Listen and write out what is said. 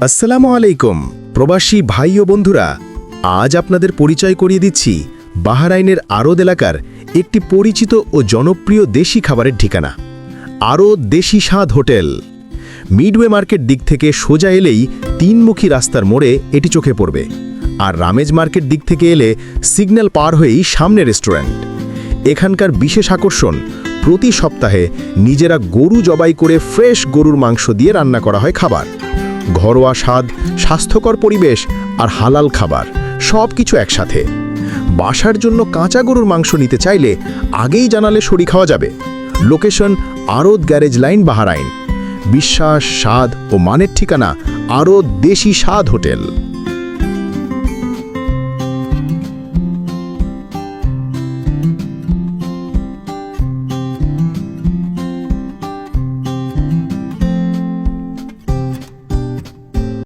আসসালামু আলাইকুম প্রবাসী ভাই ও বন্ধুরা, আজ আপনাদের পরিচয় করিয়ে দিচ্ছি বাহরাইনের আরদ এলাকার একটি পরিচিত ও জনপ্রিয় দেশি খাবারের ঠিকানা, আরদ দেশি স্বাদ হোটেল। মিডওয়ে মার্কেট দিক থেকে সোজা এলেই তিনমুখী রাস্তার মোড়ে এটি চোখে পড়বে, আর রামেজ মার্কেট দিক থেকে এলে সিগন্যাল পার হয়েই সামনে রেস্টুরেন্ট। এখানকার বিশেষ আকর্ষণ, প্রতি সপ্তাহে নিজেরা গরু জবাই করে ফ্রেশ গরুর মাংস দিয়ে রান্না করা হয় খাবার। ঘরোয়া স্বাদ, স্বাস্থ্যকর পরিবেশ আর হালাল খাবার সব কিছু একসাথে। বাসার জন্য কাঁচা গরুর মাংস নিতে চাইলে আগেই জানালে সরি খাওয়া যাবে। লোকেশন আরদ গ্যারেজ লাইন, বাহরাইন। বিশ্বাস, স্বাদ ও মানের ঠিকানা আরদ দেশি স্বাদ হোটেল।